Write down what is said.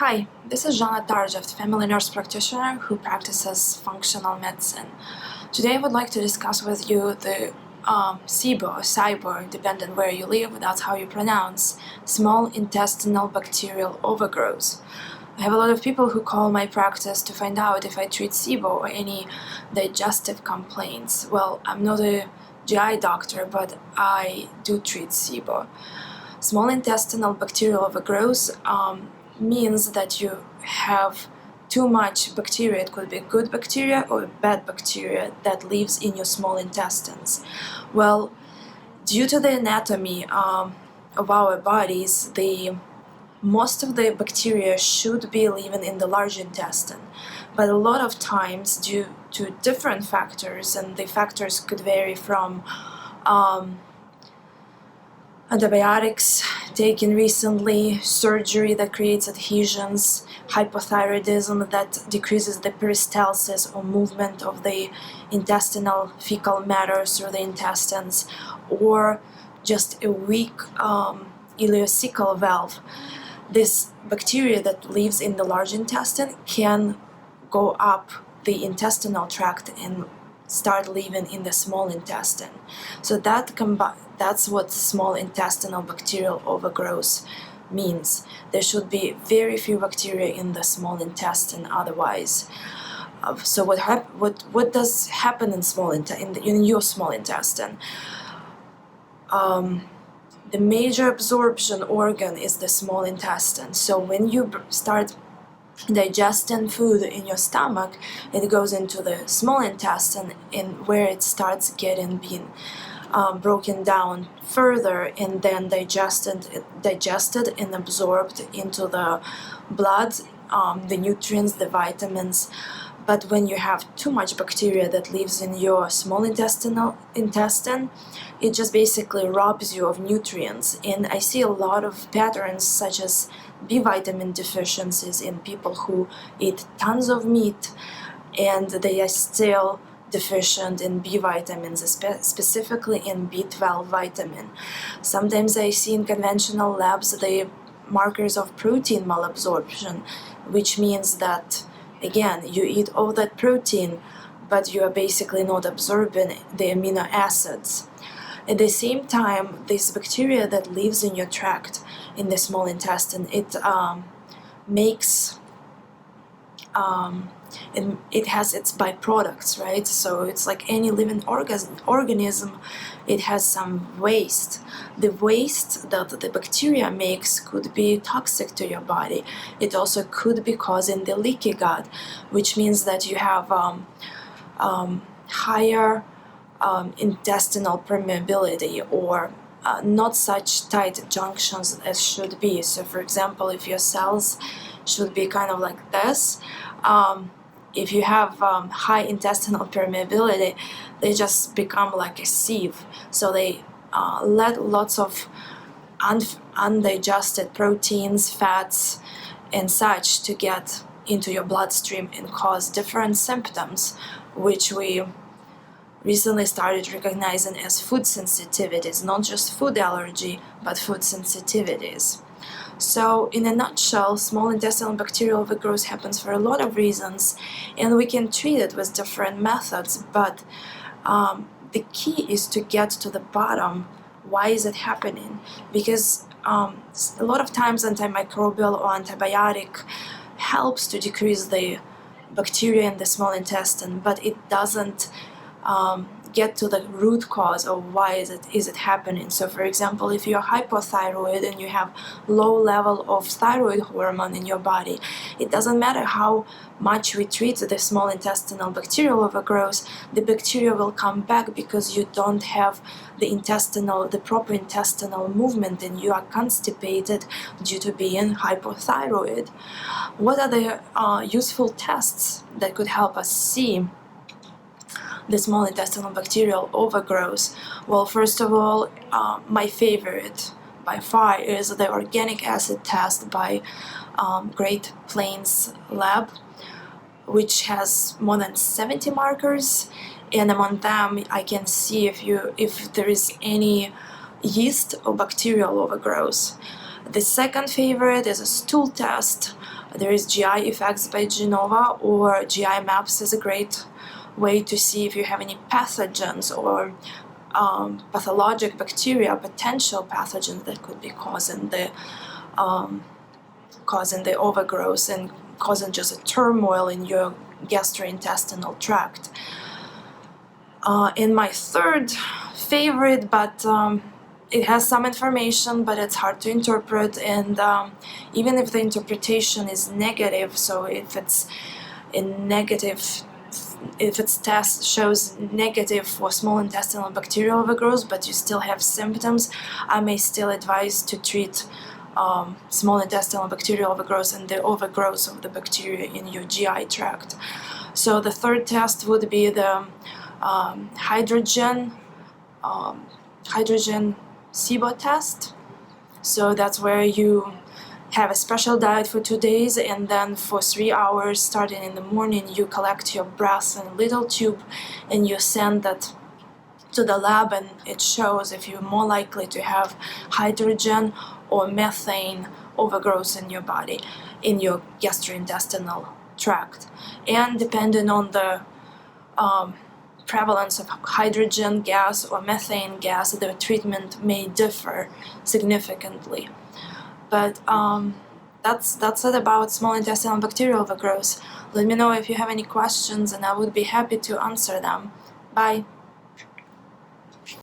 Hi, this is Jana Tarjev, family nurse practitioner who practices functional medicine. Today I would like to discuss with you the SIBO or SIBO, depending where you live, that's how you pronounce, small intestinal bacterial overgrowth. I have a lot of people who call my practice to find out if I treat SIBO or any digestive complaints. Well, I'm not a GI doctor, but I do treat SIBO. Small intestinal bacterial overgrowth means that you have too much bacteria. It could be good bacteria or bad bacteria that lives in your small intestines. Well, due to the anatomy of our bodies, most of the bacteria should be living in the large intestine, but a lot of times due to different factors, and the factors could vary from antibiotics taken recently, surgery that creates adhesions, hypothyroidism that decreases the peristalsis or movement of the intestinal fecal matter through the intestines, or just a weak ileocecal valve. This bacteria that lives in the large intestine can go up the intestinal tract and start living in the small intestine. So that's what small intestinal bacterial overgrowth means. There should be very few bacteria in the small intestine otherwise. So what does happen in your small intestine? The major absorption organ is the small intestine. So when you start digesting food in your stomach, it goes into the small intestine, and where it starts being broken down further and then digested and absorbed into the blood, the nutrients, the vitamins. But when you have too much bacteria that lives in your small intestine, it just basically robs you of nutrients. And I see a lot of patterns such as B vitamin deficiencies in people who eat tons of meat and they are still deficient in B vitamins, specifically in B12 vitamin. Sometimes I see in conventional labs the markers of protein malabsorption, which means that, again, you eat all that protein, but you are basically not absorbing the amino acids. At the same time, this bacteria that lives in your tract, in the small intestine, it has its byproducts, right? So it's like any living organism, it has some waste. The waste that the bacteria makes could be toxic to your body. It also could be causing the leaky gut, which means that you have higher intestinal permeability, or not such tight junctions as should be. So for example, if your cells should be kind of like this, if you have high intestinal permeability, they just become like a sieve. So they let lots of undigested proteins, fats, and such to get into your bloodstream and cause different symptoms, which we recently started recognizing as food sensitivities, not just food allergy, but food sensitivities. So in a nutshell, small intestinal bacterial overgrowth happens for a lot of reasons, and we can treat it with different methods, but the key is to get to the bottom. Why is it happening? Because a lot of times antimicrobial or antibiotic helps to decrease the bacteria in the small intestine, but it doesn't get to the root cause of why is it happening. So for example, if you're hypothyroid and you have low level of thyroid hormone in your body, it doesn't matter how much we treat the small intestinal bacterial overgrowth, the bacteria will come back because you don't have the proper intestinal movement, and you are constipated due to being hypothyroid. What are the useful tests that could help us see the small intestinal bacterial overgrowth? Well, first of all, my favorite by far is the organic acid test by Great Plains Lab, which has more than 70 markers, and among them I can see if there is any yeast or bacterial overgrowth. The second favorite is a stool test. There is GI Effects by Genova, or GI Maps is a great way to see if you have any pathogens or pathologic bacteria, potential pathogens that could be causing the overgrowth and causing just a turmoil in your gastrointestinal tract. And my third favorite, but it has some information, but it's hard to interpret, and even if the interpretation is negative, so if its test shows negative for small intestinal bacterial overgrowth, but you still have symptoms, I may still advise to treat small intestinal bacterial overgrowth and the overgrowth of the bacteria in your GI tract. So the third test would be the hydrogen SIBO test. So that's where you have a special diet for 2 days, and then for 3 hours starting in the morning you collect your breath in a little tube and you send that to the lab, and it shows if you're more likely to have hydrogen or methane overgrowth in your body, in your gastrointestinal tract. And depending on the prevalence of hydrogen gas or methane gas, the treatment may differ significantly. But that's it about small intestinal bacterial overgrowth. Let me know if you have any questions and I would be happy to answer them. Bye.